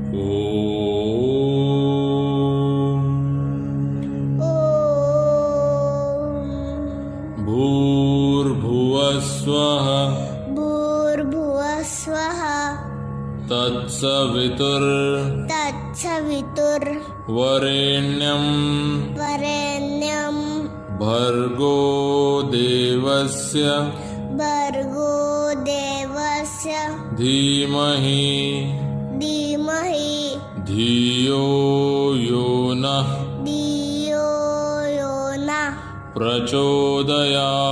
भूर्भुवः स्वः भूर्भुवः स्वः तत्सवितुर्वरेण्यं वरेण्यं भर्गो देवस्य धीमहि धियो यो नः प्रचोदयात्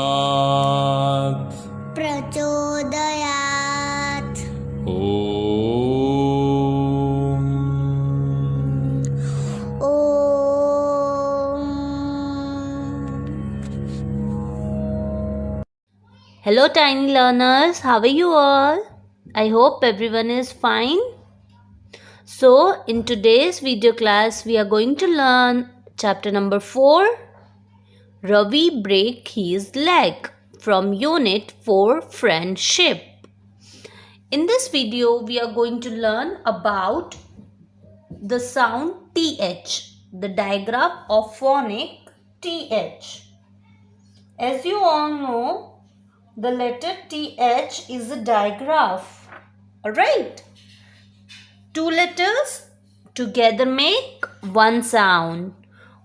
Hello tiny learners, how are you all? I hope everyone is fine. So in today's video class we are going to learn chapter number 4, Ravi break his leg, from unit 4, friendship. In this video we are going to learn about the sound TH, the digraph of phonic TH. As you all know, the letter TH is a digraph. Alright? Two letters together make one sound.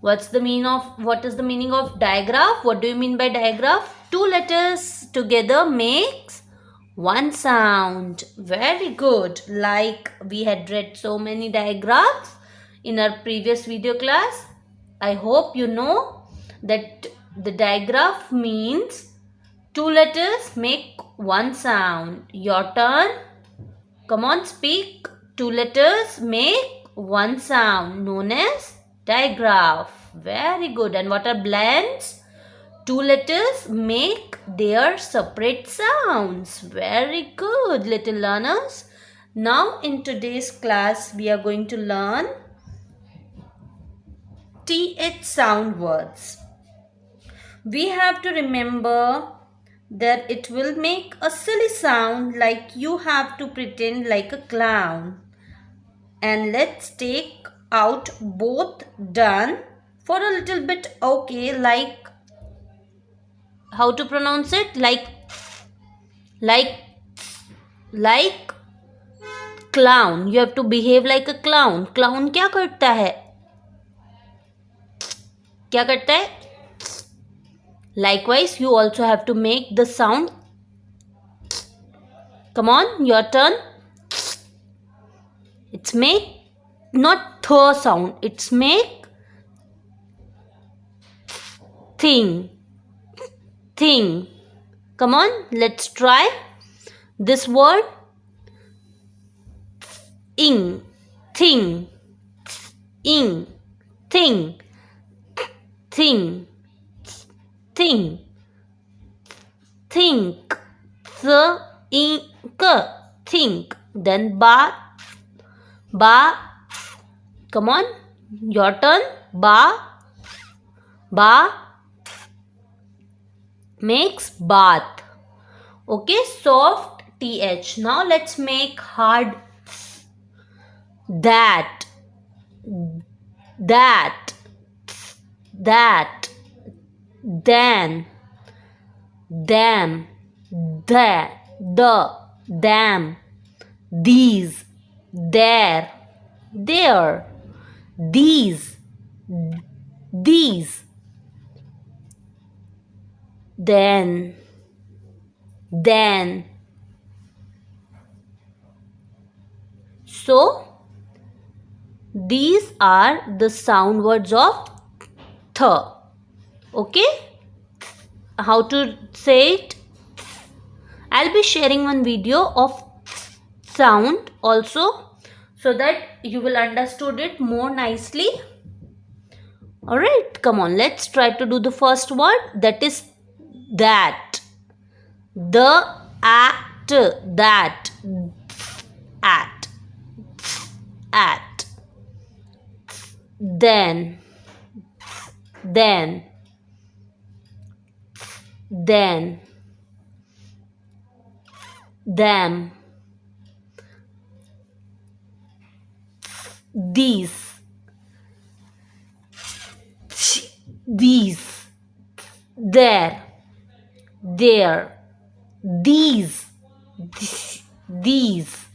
What is the meaning of digraph? What do you mean by digraph? Two letters together makes one sound. Very good. Like we had read so many digraphs in our previous video class. I hope you know that the digraph means two letters make one sound. Your turn. Come on, speak. Two letters make one sound, known as digraph. Very good. And what are blends? Two letters make their separate sounds. Very good, little learners. Now in today's class we are going to learn TH sound words. We have to remember that it will make a silly sound, like you have to pretend like a clown. And let's take out both done for a little bit. Okay, like how to pronounce it? Like clown. You have to behave like a clown. Clown क्या करता है? क्या करता है? Likewise, you also have to make the sound. Come on, your turn. It's make not th sound. It's make thing. Come on, let's try this word. Thing. Think. Think. Then ba. Come on, your turn. Ba makes bath. Okay, soft TH. Now let's make hard. That. Then. Them. The. Them. These. There. These. Then. So these are the sound words of th. Okay, how to say it? I'll be sharing one video of sound also, so that you will understood it more nicely. Alright, come on, let's try to do the first word, that is that. The act, that. At. Then. Them. these, these, there, there, these, these,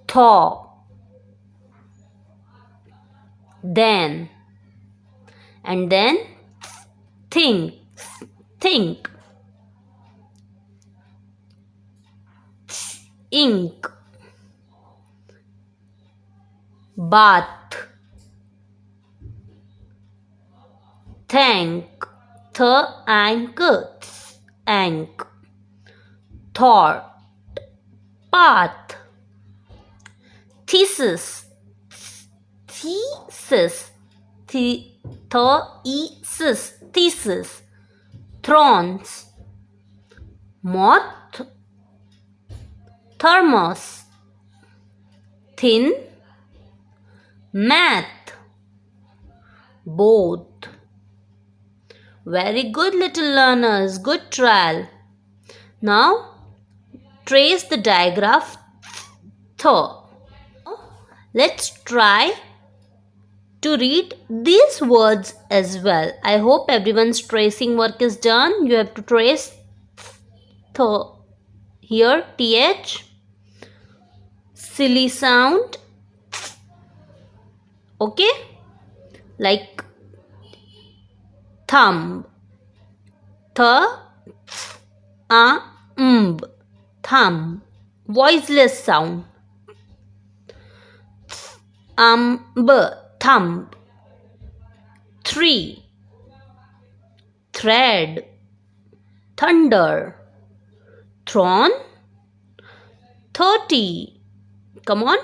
thaw, then, and then think, think, ink, bath, thank, ank, ank, thought, path, thesis, thesis, thesis, thrones, moth, thermos, thin, math, both. Very good, little learners. Good trial. Now, trace the digraph. Let's try to read these words as well. I hope everyone's tracing work is done. You have to trace here, th, silly sound. Okay, like thumb, thumb, voiceless sound, thumb, tree, thread, thunder, throne, 30. Come on,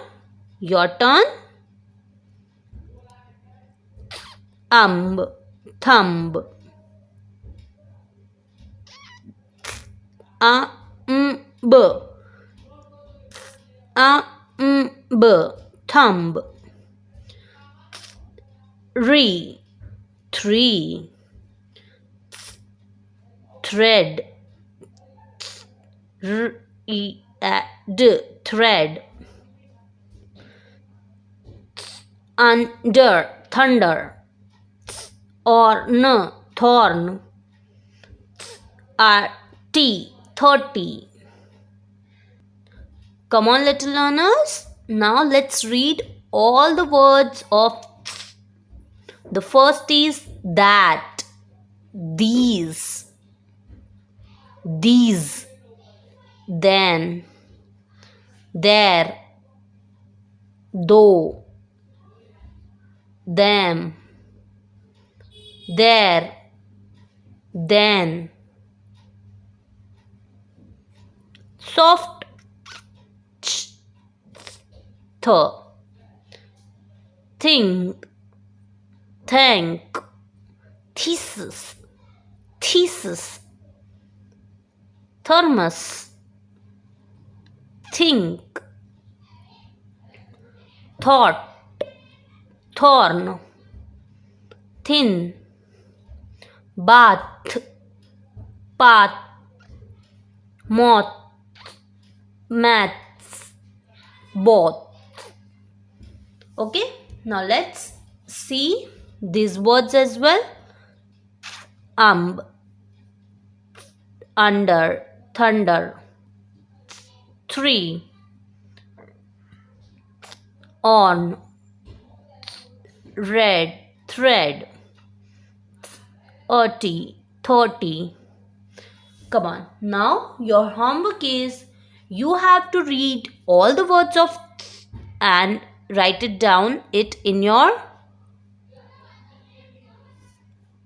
your turn. Thumb, thumb, tree, thread, thread, under, thunder, thorn, 30. Come on, little learners. Now let's read all the words of. The first is that, these, then, there, though, them, there, then, soft, think, thank, thesis, thermos, think, thought, thorn, thin, bath, path, moth, maths, both. Okay, now let's see these words as well. Under, thunder, tree, on, red, thread, 30. Come on. Now your homework is you have to read all the words of and write it down it in your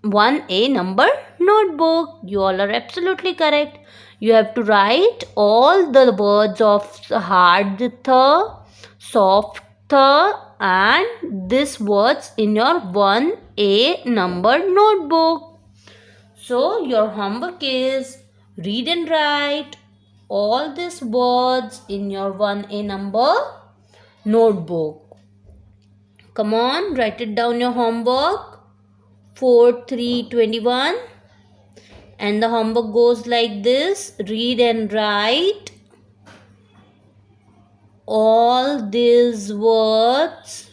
1A number notebook. You all are absolutely correct. You have to write all the words of hard soft and these words in your 1A number notebook. So your homework is read and write all these words in your 1A number notebook. Come on, write it down your homework. 4-3-21, and the homework goes like this: read and write all these words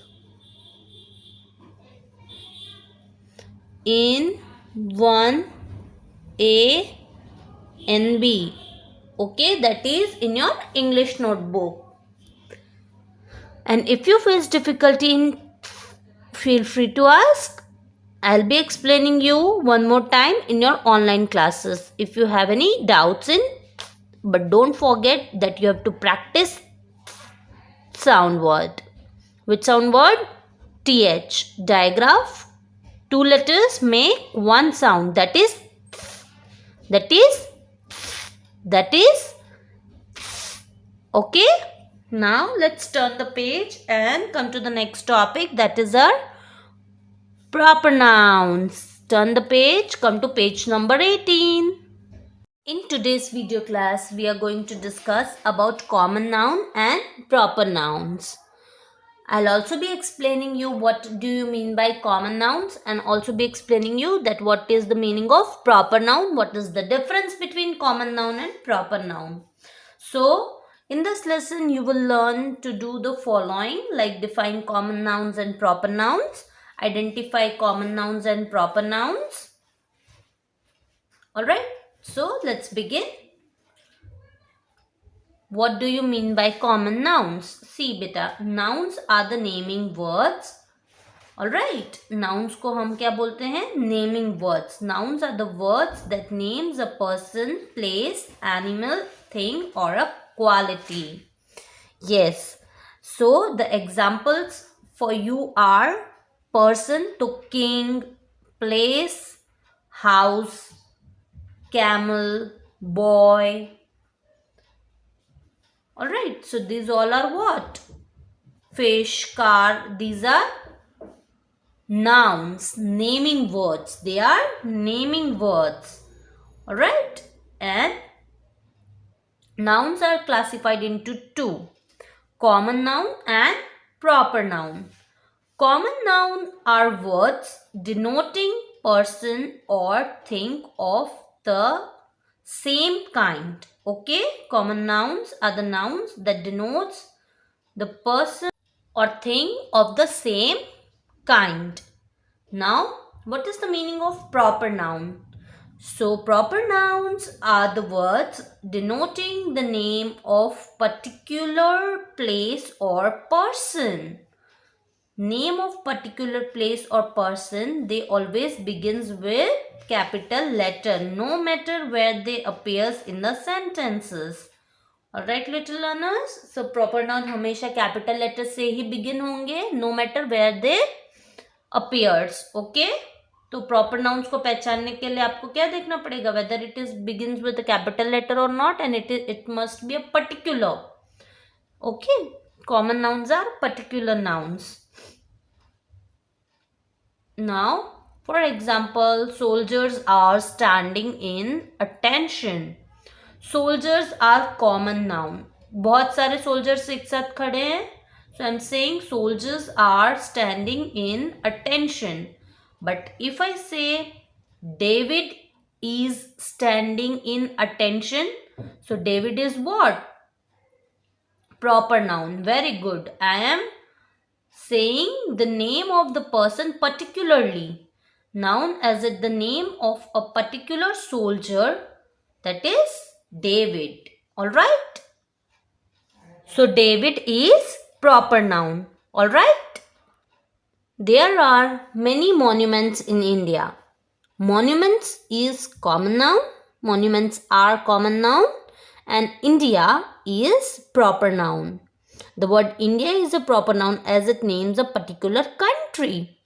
in one A and B. Okay, that is in your English notebook. And if you face difficulty in, feel free to ask. I'll be explaining you one more time in your online classes if you have any doubts in. But don't forget that you have to practice sound word. Which sound word? TH. Digraph. 2 letters make one sound. That is. Okay. Now let's turn the page and come to the next topic, that is our proper nouns. Turn the page, come to page number 18. In today's video class, we are going to discuss about common noun and proper nouns. I'll also be explaining you what do you mean by common nouns, and also be explaining you that what is the meaning of proper noun, what is the difference between common noun and proper noun. So, in this lesson, you will learn to do the following, like define common nouns and proper nouns, identify common nouns and proper nouns. Alright, so let's begin. What do you mean by common nouns? See beta, nouns are the naming words. Alright, nouns को हम क्या बोलते हैं? Naming words. Nouns are the words that names a person, place, animal, thing or a quality. Yes. So the examples for you are person to king, place, house, camel, boy. Alright, so these all are what? Fish, car, these are nouns, naming words. They are naming words. Alright, and nouns are classified into two, common noun and proper noun. Common noun are words denoting person or thing of the same kind. Okay, common nouns are the nouns that denotes the person or thing of the same kind. Now, what is the meaning of proper noun? So, proper nouns are the words denoting the name of particular place or person. Name of particular place or person, they always begins with capital letter, no matter where they appears in the sentences. Alright little learners, so proper noun हमेशा capital letter से ही begin होंगे, no matter where they appears. Okay? तो proper nouns को पहचानने के लिए आपको क्या देखना पड़ेगा, whether it is begins with a capital letter or not, and it must be a particular. Okay? Common nouns are particular nouns. Now, for example, soldiers are standing in attention. Soldiers are common noun. बहुत सारे soldiers एक साथ खड़े हैं. So, I'm saying soldiers are standing in attention. But if I say David is standing in attention, so David is what? Proper noun. Very good. I am saying the name of the person particularly. Noun as it the name of a particular soldier, that is David. Alright? So David is proper noun. Alright? There are many monuments in India. Monuments is common noun. Monuments are common noun. And India is proper noun. The word India is a proper noun as it names a particular country.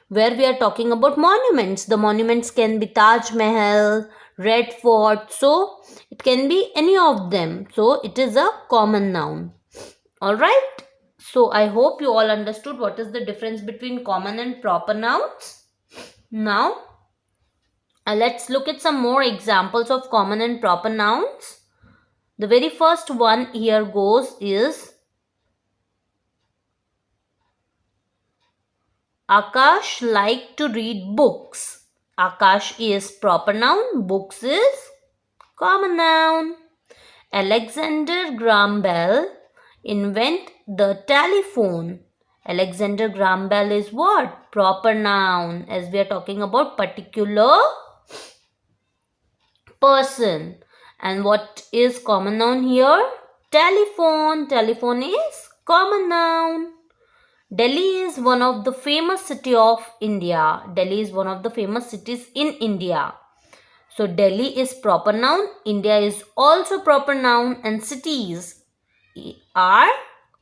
Where we are talking about monuments. The monuments can be Taj Mahal, Red Fort. So, it can be any of them. So, it is a common noun. Alright? So, I hope you all understood what is the difference between common and proper nouns. Now, let's look at some more examples of common and proper nouns. The very first one here goes is Akash liked to read books. Akash is proper noun. Books is common noun. Alexander Graham Bell invent the telephone? Alexander Graham Bell is what? Proper noun, as we are talking about particular person. And what is common noun here? Telephone. Telephone is common noun. Delhi is one of the famous city of India. Delhi is one of the famous cities in India. So Delhi is proper noun, India is also proper noun, and cities are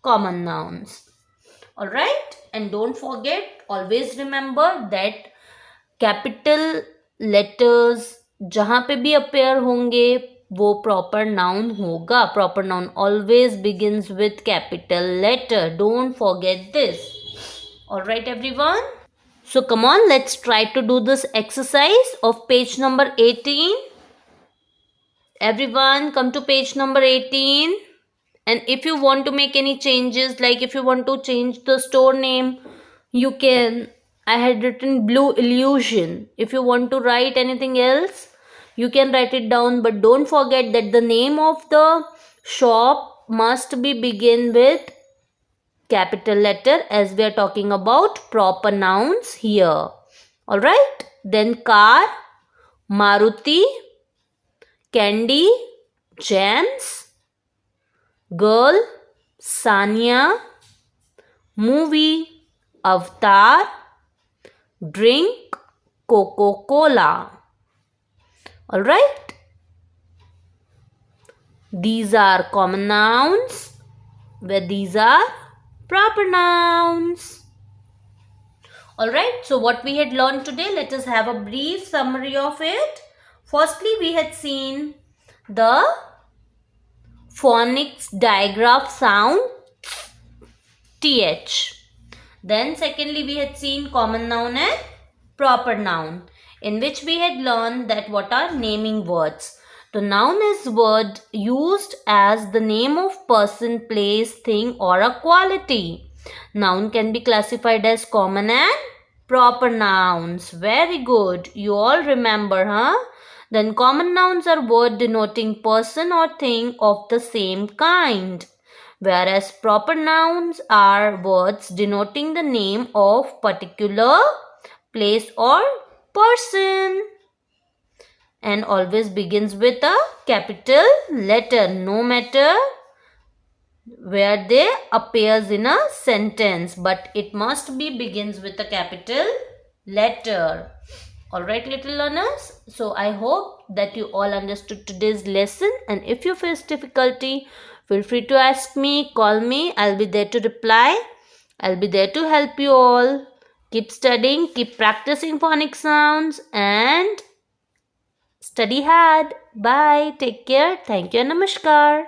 common nouns. Alright, and don't forget, always remember that capital letters जहाँ पे भी appear होंगे वो proper noun होगा. Proper noun always begins with capital letter. Don't forget this. Alright everyone. So come on, let's try to do this exercise of page number 18. Everyone come to page number 18. And if you want to make any changes, like if you want to change the store name, you can. I had written Blue Illusion. If you want to write anything else, you can write it down. But don't forget that the name of the shop must be begin with capital letter, as we are talking about proper nouns here. Alright. Then car, Maruti, candy, gems, girl, Sanya, movie, Avatar, drink, Coca-Cola. Alright. These are common nouns, where these are proper nouns. Alright, so what we had learned today, let us have a brief summary of it. Firstly, we had seen the phonics digraph sound th. Then secondly, we had seen common noun and proper noun, in which we had learned that what are naming words. The noun is word used as the name of person, place, thing or a quality. Noun can be classified as common and proper nouns. Very good. You all remember, huh? Then common nouns are word denoting person or thing of the same kind, whereas proper nouns are words denoting the name of particular place or person, and always begins with a capital letter, no matter where they appears in a sentence, but it must be begins with a capital letter. Alright little learners, so I hope that you all understood today's lesson, and if you face difficulty, feel free to ask me, call me, I'll be there to reply. I'll be there to help you all. Keep studying, keep practicing phonic sounds, and study hard. Bye. Take care. Thank you and namaskar.